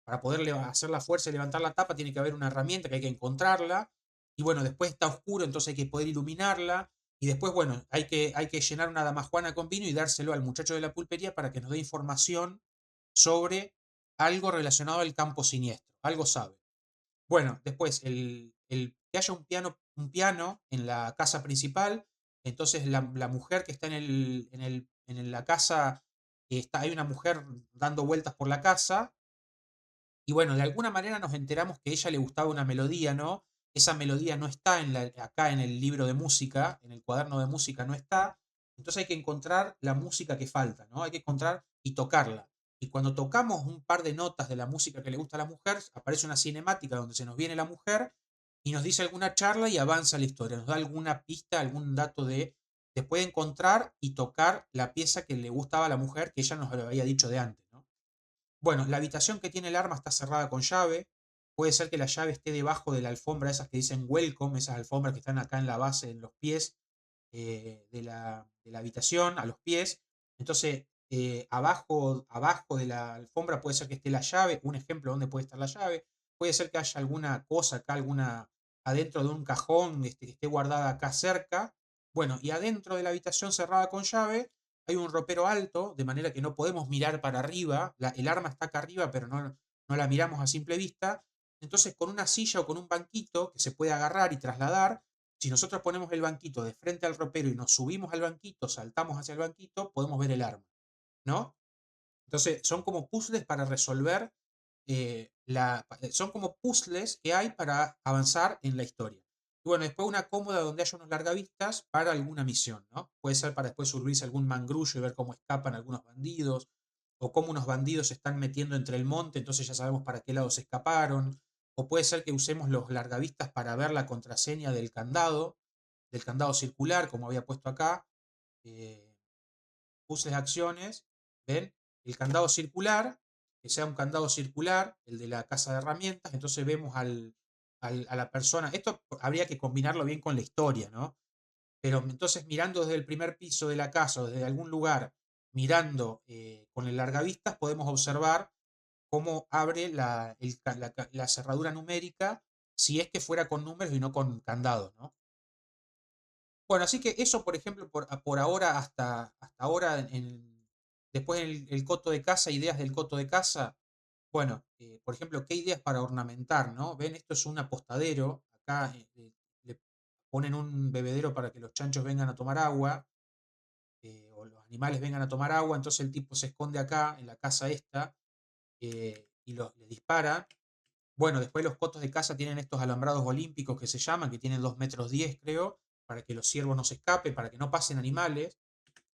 para poder hacer la fuerza y levantar la tapa, tiene que haber una herramienta que hay que encontrarla. Y bueno, después está oscuro, entonces hay que poder iluminarla. Y después, bueno, hay que llenar una damajuana con vino y dárselo al muchacho de la pulpería para que nos dé información sobre algo relacionado al campo siniestro. Algo sabe. Bueno, después, que haya un piano en la casa principal. Entonces, la mujer que está en la casa, hay una mujer dando vueltas por la casa. Y bueno, de alguna manera nos enteramos que a ella le gustaba una melodía, ¿no? Esa melodía no está acá en el libro de música, en el cuaderno de música no está. Entonces hay que encontrar la música que falta, ¿no? Hay que encontrar y tocarla. Y cuando tocamos un par de notas de la música que le gusta a la mujer, aparece una cinemática donde se nos viene la mujer y nos dice alguna charla y avanza la historia, nos da alguna pista, algún dato después de encontrar y tocar la pieza que le gustaba a la mujer que ella nos lo había dicho de antes, ¿no? Bueno, la habitación que tiene el arma está cerrada con llave. Puede ser que la llave esté debajo de la alfombra, esas que dicen welcome, esas alfombras que están acá en la base, en los pies de la habitación, a los pies. Entonces, abajo de la alfombra puede ser que esté la llave, un ejemplo donde puede estar la llave. Puede ser que haya alguna cosa acá, adentro de un cajón que esté guardada acá cerca. Bueno, y adentro de la habitación cerrada con llave hay un ropero alto, de manera que no podemos mirar para arriba. El arma está acá arriba, pero no la miramos a simple vista. Entonces, con una silla o con un banquito que se puede agarrar y trasladar, si nosotros ponemos el banquito de frente al ropero y nos subimos al banquito, saltamos hacia el banquito, podemos ver el arma, ¿no? Entonces, son como puzzles para resolver, son como puzzles que hay para avanzar en la historia. Y bueno, después una cómoda donde haya unos largavistas para alguna misión, ¿no? Puede ser para después subirse algún mangrullo y ver cómo escapan algunos bandidos, o cómo unos bandidos se están metiendo entre el monte, entonces ya sabemos para qué lado se escaparon. O puede ser que usemos los largavistas para ver la contraseña del candado circular, como había puesto acá. eh, Puzzles de acciones, ¿ven? El candado circular, que sea un candado circular, el de la casa de herramientas, entonces vemos a la persona. Esto habría que combinarlo bien con la historia, ¿no? Pero entonces mirando desde el primer piso de la casa o desde algún lugar, mirando con el largavistas, podemos observar cómo abre la cerradura numérica si es que fuera con números y no con candados, ¿no? Bueno, así que eso, por ejemplo, por ahora, hasta ahora, después el coto de casa, ideas del coto de casa. Bueno, por ejemplo, ¿qué ideas para ornamentar, no? Ven, esto es un apostadero. Acá le ponen un bebedero para que los chanchos vengan a tomar agua, o los animales vengan a tomar agua. Entonces el tipo se esconde acá, en la casa esta, y le dispara. Bueno, después los cotos de casa tienen estos alambrados olímpicos que se llaman, que tienen 2,10 m, creo, para que los ciervos no se escapen, para que no pasen animales.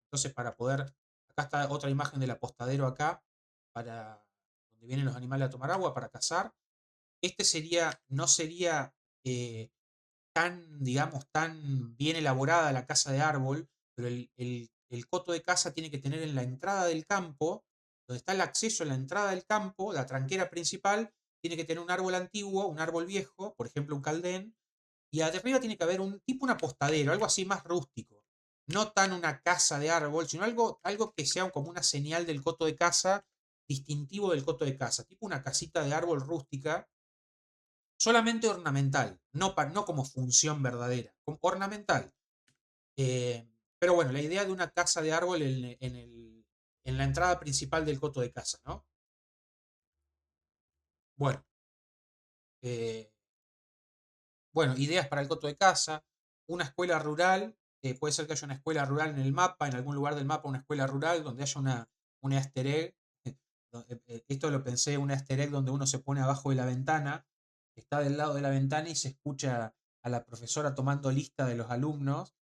Entonces, acá está otra imagen del apostadero acá, para donde vienen los animales a tomar agua, para cazar. No sería digamos, tan bien elaborada la casa de árbol, pero el coto de casa tiene que tener en la entrada del campo donde está el acceso en la entrada del campo, la tranquera principal, tiene que tener un árbol antiguo, un árbol viejo, por ejemplo un caldén, y arriba tiene que haber un tipo un apostadero, algo así más rústico. No tan una casa de árbol, sino algo que sea como una señal del coto de casa, distintivo del coto de casa, tipo una casita de árbol rústica, solamente ornamental, no como función verdadera, como ornamental. Eh, pero bueno, la idea de una casa de árbol en la entrada principal del coto de casa, ¿no? Bueno, eh, bueno, ideas para el coto de casa, una escuela rural, puede ser que haya una escuela rural en el mapa, en algún lugar del mapa una escuela rural donde haya una easter egg. Esto lo pensé, un easter egg donde uno se pone abajo de la ventana, está del lado de la ventana y se escucha a la profesora tomando lista de los alumnos.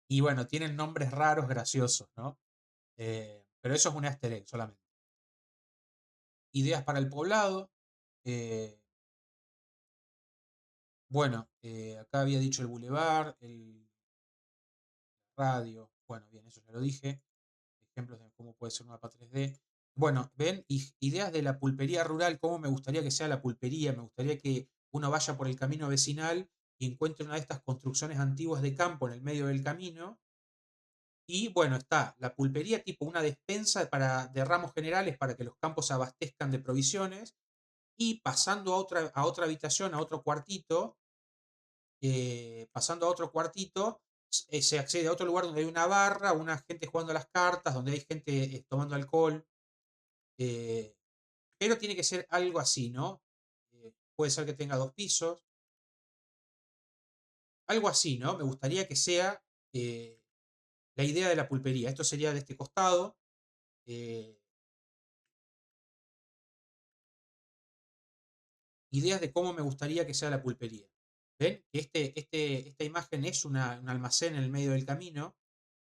Y bueno, tienen nombres raros, graciosos, ¿no? Pero eso es un easter egg solamente. Ideas para el poblado. eh, bueno, acá había dicho el bulevar, el radio. Bueno, bien, eso ya lo dije. Ejemplos de cómo puede ser un mapa 3D. Bueno, ven, ideas de la pulpería rural, cómo me gustaría que sea la pulpería. Me gustaría que uno vaya por el camino vecinal y encuentre una de estas construcciones antiguas de campo en el medio del camino. Y bueno, está la pulpería tipo una despensa de ramos generales para que los campos se abastezcan de provisiones. Y pasando a otra habitación, a otro cuartito, pasando a otro cuartito, se accede a otro lugar donde hay una barra, una gente jugando a las cartas, donde hay gente tomando alcohol, eh, pero tiene que ser algo así, ¿no? Puede ser que tenga dos pisos, algo así, ¿no? Me gustaría que sea eh, la idea de la pulpería. Esto sería de este costado. eh, Ideas de cómo me gustaría que sea la pulpería. ¿Ven? Esta imagen es un almacén en el medio del camino.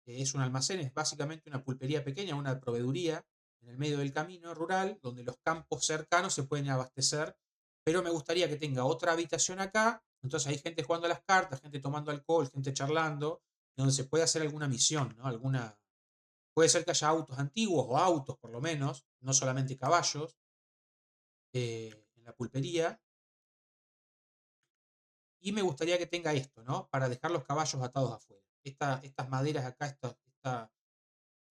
Es un almacén, es básicamente una pulpería pequeña, una proveeduría en el medio del camino rural, donde los campos cercanos se pueden abastecer. Pero me gustaría que tenga otra habitación acá. Entonces hay gente jugando a las cartas, gente tomando alcohol, gente charlando, donde se puede hacer alguna misión, ¿no? Puede ser que haya autos antiguos o autos por lo menos, no solamente caballos, en la pulpería. Y me gustaría que tenga esto, ¿no? Para dejar los caballos atados afuera. Estas maderas acá,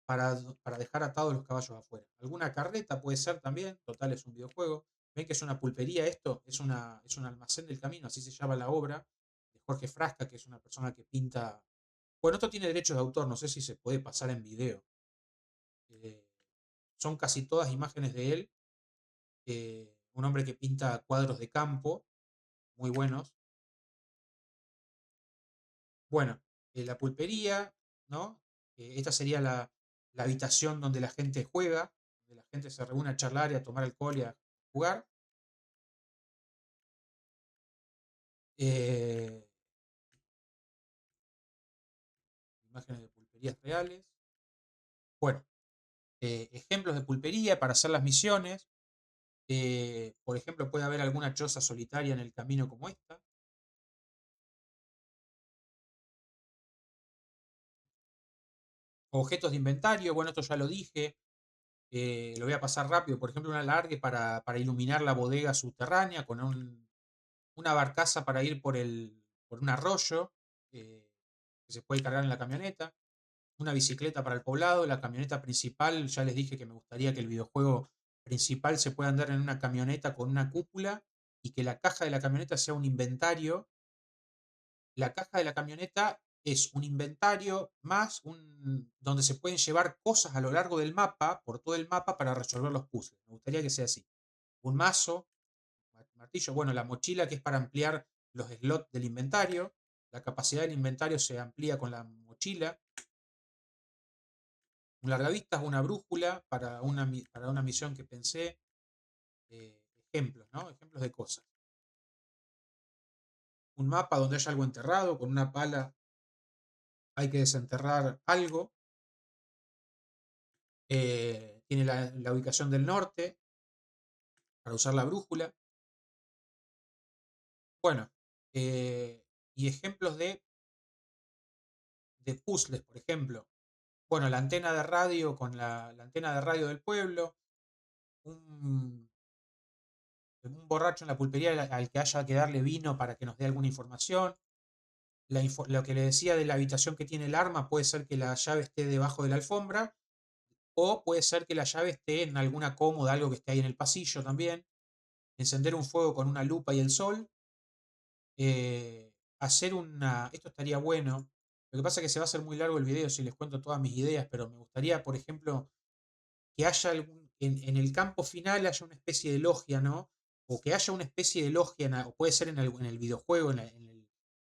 para dejar atados los caballos afuera. Alguna carreta puede ser también, total es un videojuego. Ven que es una pulpería esto, es un almacén del camino, así se llama la obra de Jorge Frasca, que es una persona que pinta. Bueno, esto tiene derechos de autor, no sé si se puede pasar en video. Eh, Son casi todas imágenes de él. Un hombre que pinta cuadros de campo, muy buenos. Bueno, la pulpería, ¿no? Esta sería la habitación donde la gente juega, donde la gente se reúne a charlar y a tomar alcohol y a jugar. Eh, Imágenes de pulperías reales. Bueno, ejemplos de pulpería para hacer las misiones. Por ejemplo, puede haber alguna choza solitaria en el camino como esta. Objetos de inventario, bueno, esto ya lo dije. Lo voy a pasar rápido. Por ejemplo, un alargue para iluminar la bodega subterránea con una barcaza para ir por un arroyo que se puede cargar en la camioneta, una bicicleta para el poblado, la camioneta principal, ya les dije que me gustaría que el videojuego principal se pueda andar en una camioneta con una cúpula y que la caja de la camioneta sea un inventario. La caja de la camioneta es un inventario más donde se pueden llevar cosas a lo largo del mapa, por todo el mapa, para resolver los puzzles. Me gustaría que sea así. Un mazo, martillo, bueno, la mochila que es para ampliar los slots del inventario. La capacidad del inventario se amplía con la mochila. Un largavistas, una brújula para una misión que pensé. Ejemplos, ¿no? Ejemplos de cosas. Un mapa donde haya algo enterrado, con una pala hay que desenterrar algo. Tiene la ubicación del norte para usar la brújula. Bueno, y ejemplos de puzzles, por ejemplo. Bueno, la antena de radio con la antena de radio del pueblo. un borracho en la pulpería al que haya que darle vino para que nos dé alguna información. Lo que le decía de la habitación que tiene el arma, puede ser que la llave esté debajo de la alfombra, o puede ser que la llave esté en alguna cómoda, algo que esté ahí en el pasillo también. Encender un fuego con una lupa y el sol. Hacer una... Esto estaría bueno. Lo que pasa es que se va a hacer muy largo el video si les cuento todas mis ideas, pero me gustaría, por ejemplo, que haya en el campo final haya una especie de logia, ¿no? O que haya una especie de logia, o puede ser en el videojuego,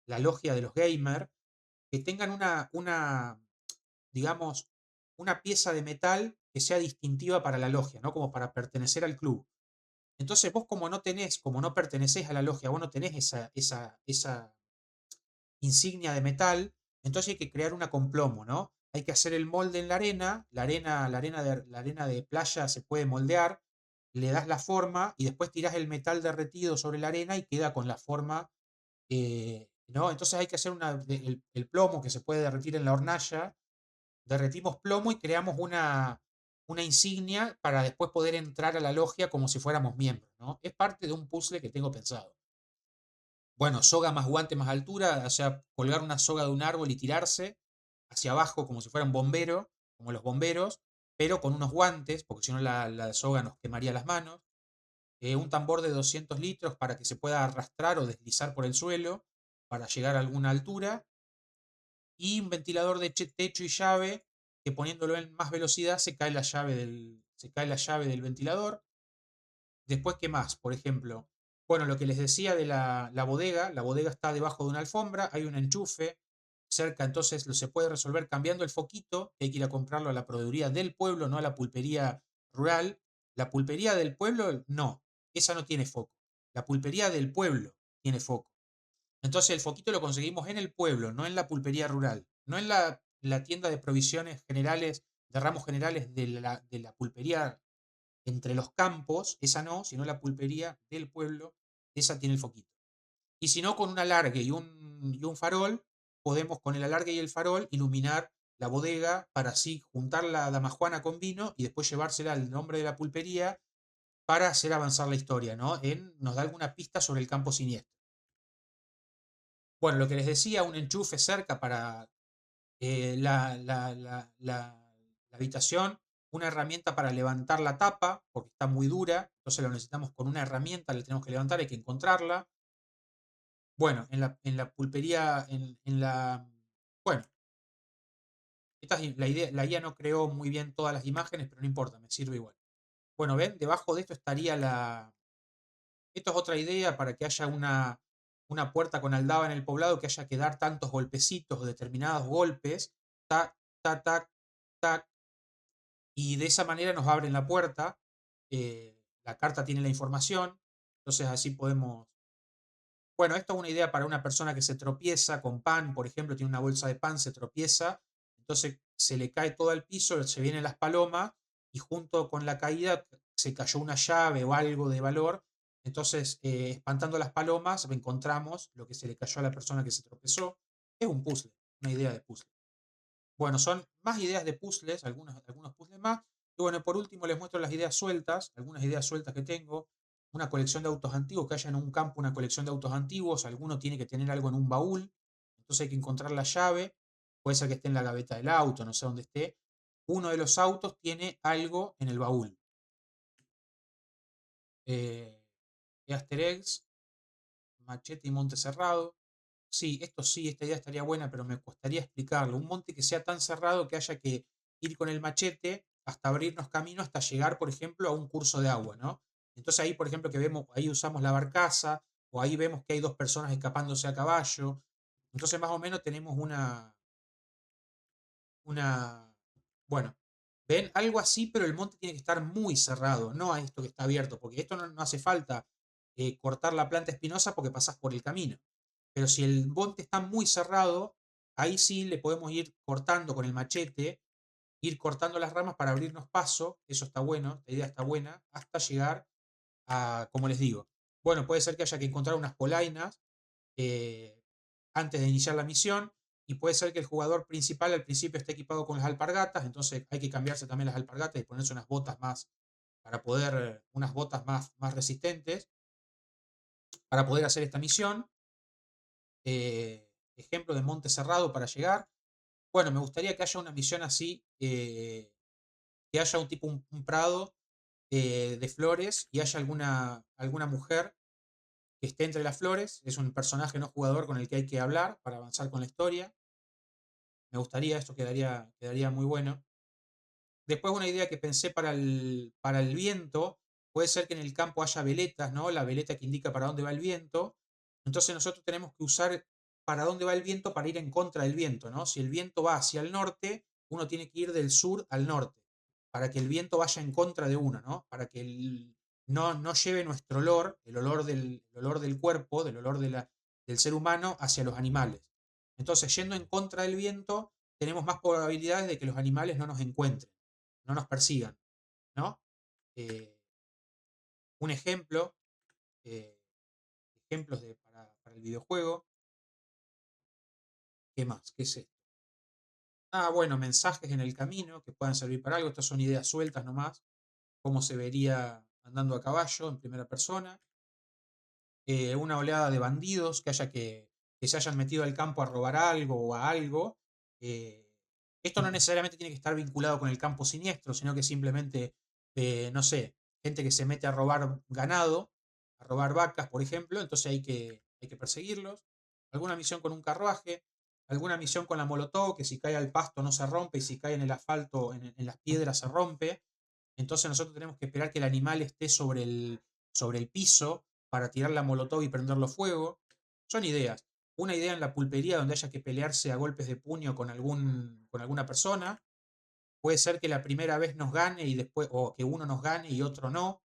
la logia de los gamers, que tengan digamos, una pieza de metal que sea distintiva para la logia, ¿no? Como para pertenecer al club. Entonces vos como no pertenecés a la logia, vos no tenés esa insignia de metal, entonces hay que crear una con plomo, ¿no? Hay que hacer el molde en la arena de playa se puede moldear, le das la forma y después tirás el metal derretido sobre la arena y queda con la forma, ¿no? Entonces hay que hacer el plomo que se puede derretir en la hornalla, derretimos plomo y creamos una insignia para después poder entrar a la logia como si fuéramos miembros, ¿no? Es parte de un puzzle que tengo pensado. Bueno, soga más guante más altura, o sea, colgar una soga de un árbol y tirarse hacia abajo como si fuera un bombero, como los bomberos, pero con unos guantes, porque si no la soga nos quemaría las manos. Un tambor de 200 litros para que se pueda arrastrar o deslizar por el suelo para llegar a alguna altura. Y un ventilador de techo y llave que poniéndolo en más velocidad se cae la llave del ventilador. Después, ¿qué más? Por ejemplo, bueno, lo que les decía de la bodega está debajo de una alfombra, hay un enchufe cerca, entonces se puede resolver cambiando el foquito, hay que ir a comprarlo a la proveeduría del pueblo, no a la pulpería rural. La pulpería del pueblo, no, esa no tiene foco. La pulpería del pueblo tiene foco. Entonces el foquito lo conseguimos en el pueblo, no en la pulpería rural, no en la tienda de provisiones generales, de ramos generales de la pulpería entre los campos, esa no, sino la pulpería del pueblo, esa tiene el foquito. Y si no, con un alargue y un farol, podemos con el alargue y el farol iluminar la bodega para así juntar la damajuana con vino y después llevársela al nombre de la pulpería para hacer avanzar la historia, ¿no? Nos da alguna pista sobre el campo siniestro. Bueno, lo que les decía, un enchufe cerca para la habitación, una herramienta para levantar la tapa, porque está muy dura, entonces lo necesitamos con una herramienta, la tenemos que levantar, hay que encontrarla. Bueno, en la pulpería, bueno, la IA no creó muy bien todas las imágenes, pero no importa, me sirve igual. Bueno, ven, debajo de esto estaría esto es otra idea para que haya una puerta con aldaba en el poblado, que haya que dar tantos golpecitos o determinados golpes, tac, tac, tac, tac, y de esa manera nos abren la puerta. La carta tiene la información, entonces así podemos... Bueno, esto es una idea para una persona que se tropieza con pan, por ejemplo, tiene una bolsa de pan, se tropieza, entonces se le cae todo al piso, se vienen las palomas y junto con la caída se cayó una llave o algo de valor, entonces espantando las palomas encontramos lo que se le cayó a la persona que se tropezó. Es un puzzle, una idea de puzzle. Bueno, son más ideas de puzzles, algunos puzzles más. Y bueno, por último les muestro las ideas sueltas, algunas ideas sueltas que tengo. Una colección de autos antiguos, que haya en un campo una colección de autos antiguos. Alguno tiene que tener algo en un baúl. Entonces hay que encontrar la llave. Puede ser que esté en la gaveta del auto, no sé dónde esté. Uno de los autos tiene algo en el baúl. Eh, Easter eggs, machete y monte cerrado. Sí, esto sí, esta idea estaría buena, pero me costaría explicarlo. Un monte que sea tan cerrado que haya que ir con el machete hasta abrirnos camino hasta llegar, por ejemplo, a un curso de agua, ¿no? Entonces ahí, por ejemplo, que vemos, ahí usamos la barcaza, o ahí vemos que hay dos personas escapándose a caballo. Entonces, más o menos tenemos una, bueno, ven algo así, pero el monte tiene que estar muy cerrado, no a esto que está abierto, porque esto no hace falta cortar la planta espinosa porque pasás por el camino. Pero si el monte está muy cerrado, ahí sí le podemos ir cortando con el machete, ir cortando las ramas para abrirnos paso, eso está bueno, la idea está buena, hasta llegar a, como les digo, bueno, puede ser que haya que encontrar unas polainas eh, antes de iniciar la misión, y puede ser que el jugador principal al principio esté equipado con las alpargatas, entonces hay que cambiarse también las alpargatas y ponerse unas botas más para poder, unas botas más resistentes, para poder hacer esta misión. Ejemplo de monte cerrado para llegar. Bueno, me gustaría que haya una misión así, que haya un tipo, un prado de flores y haya alguna mujer que esté entre las flores. Es un personaje no jugador con el que hay que hablar para avanzar con la historia. Me gustaría, esto quedaría muy bueno. Después una idea que pensé para el viento, puede ser que en el campo haya veletas, ¿no? La veleta que indica para dónde va el viento. Entonces nosotros tenemos que usar para dónde va el viento para ir en contra del viento, ¿no? Si el viento va hacia el norte, uno tiene que ir del sur al norte, para que el viento vaya en contra de uno, ¿no? Para que no lleve nuestro olor, el olor del cuerpo, del olor del ser humano hacia los animales. Entonces, yendo en contra del viento, tenemos más probabilidades de que los animales no nos encuentren, no nos persigan, ¿no? Eh, un ejemplo, eh, ejemplos para el videojuego. ¿Qué más? ¿Qué es esto? Ah, bueno, mensajes en el camino que puedan servir para algo. Estas son ideas sueltas nomás. Cómo se vería andando a caballo en primera persona. Una oleada de bandidos que se hayan metido al campo a robar algo o a algo. Eh, Esto no necesariamente tiene que estar vinculado con el campo siniestro, sino que simplemente, no sé, gente que se mete a robar ganado, a robar vacas, por ejemplo, entonces hay que perseguirlos. Alguna misión con un carruaje, alguna misión con la molotov, que si cae al pasto no se rompe y si cae en el asfalto, en las piedras se rompe. Entonces nosotros tenemos que esperar que el animal esté sobre el piso para tirar la molotov y prenderlo fuego. Son ideas. Una idea en la pulpería donde haya que pelearse a golpes de puño con alguna persona. Puede ser que la primera vez nos gane y después, o que uno nos gane y otro no.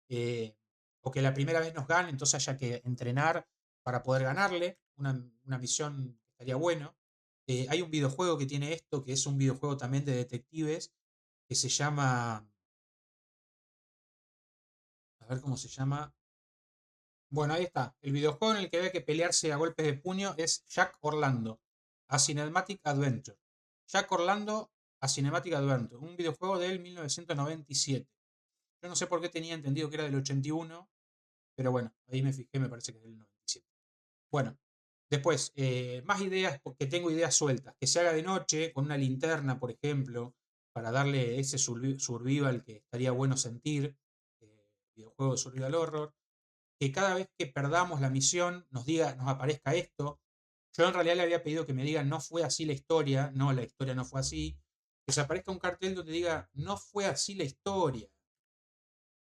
eh, o que la primera vez nos gane, entonces haya que entrenar para poder ganarle. Una misión que estaría bueno. Hay un videojuego que tiene esto, que es un videojuego también de detectives, que se llama, a ver cómo se llama. Bueno, ahí está. El videojuego en el que había que pelearse a golpes de puño es Jack Orlando, A Cinematic Adventure. Jack Orlando, A Cinematic Adventure, un videojuego del 1997. Yo no sé por qué tenía entendido que era del 81, pero bueno, ahí me fijé, me parece que es del 97. Bueno, después, más ideas, porque tengo ideas sueltas. Que se haga de noche, con una linterna, por ejemplo, para darle ese survival que estaría bueno sentir. Videojuego de survival horror. Que cada vez que perdamos la misión nos aparezca esto. Yo en realidad le había pedido que me digan no fue así la historia, no, la historia no fue así. Que se aparezca un cartel donde diga no fue así la historia,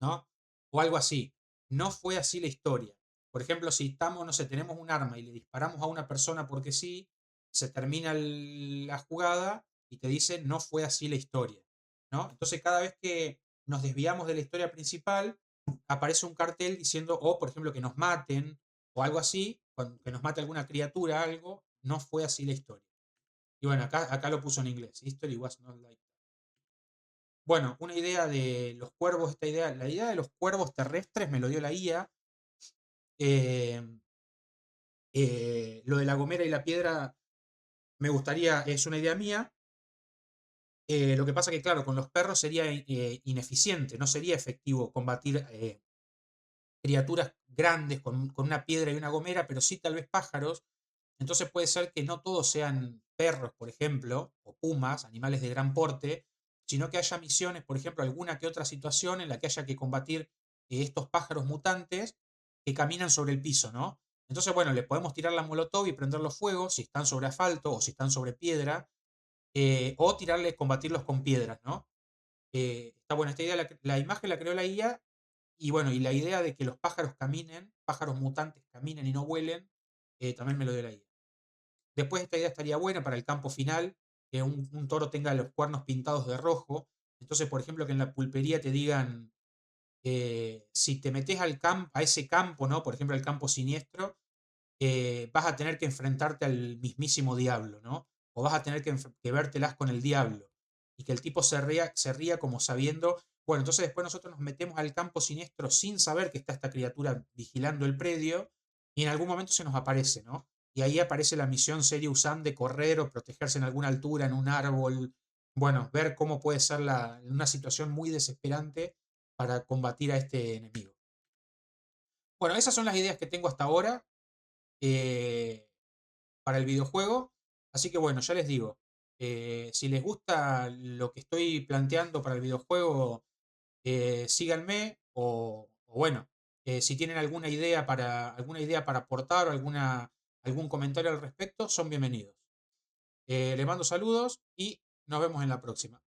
¿no? O algo así, no fue así la historia. Por ejemplo, si estamos, no sé, tenemos un arma y le disparamos a una persona porque sí, se termina la jugada y te dice no fue así la historia, ¿no? Entonces cada vez que nos desviamos de la historia principal, aparece un cartel diciendo, o por ejemplo, que nos maten o algo así, que nos mate alguna criatura, algo, no fue así la historia. Y bueno, acá lo puso en inglés. History was not like. Bueno, una idea de los cuervos, la idea de los cuervos terrestres me lo dio la IA. Eh, lo de la gomera y la piedra me gustaría, es una idea mía. Lo que pasa que, claro, con los perros sería ineficiente, no sería efectivo combatir criaturas grandes con una piedra y una gomera, pero sí tal vez pájaros. Entonces puede ser que no todos sean perros, por ejemplo, o pumas, animales de gran porte, sino que haya misiones, por ejemplo, alguna que otra situación en la que haya que combatir estos pájaros mutantes que caminan sobre el piso, ¿no? Entonces, bueno, le podemos tirar la molotov y prenderlos fuego si están sobre asfalto o si están sobre piedra, o combatirlos con piedras, ¿no? Está buena esta idea, la imagen la creó la IA, y bueno, y la idea de que los pájaros caminen, pájaros mutantes caminen y no vuelen, también me lo dio la IA. Después esta idea estaría buena para el campo final, que un toro tenga los cuernos pintados de rojo. Entonces, por ejemplo, que en la pulpería te digan, si te metes a ese campo, ¿no? Por ejemplo, el campo siniestro, vas a tener que enfrentarte al mismísimo diablo, ¿no? O vas a tener que vértelas con el diablo. Y que el tipo se ría como sabiendo, bueno, entonces después nosotros nos metemos al campo siniestro sin saber que está esta criatura vigilando el predio y en algún momento se nos aparece, ¿no? Y ahí aparece la misión serie USAN de correr o protegerse en alguna altura, en un árbol. Bueno, ver cómo puede ser una situación muy desesperante para combatir a este enemigo. Bueno, esas son las ideas que tengo hasta ahora eh, para el videojuego. Así que bueno, ya les digo, si les gusta lo que estoy planteando para el videojuego, síganme o bueno, si tienen alguna idea para aportar o algún comentario al respecto, son bienvenidos. Les mando saludos y nos vemos en la próxima.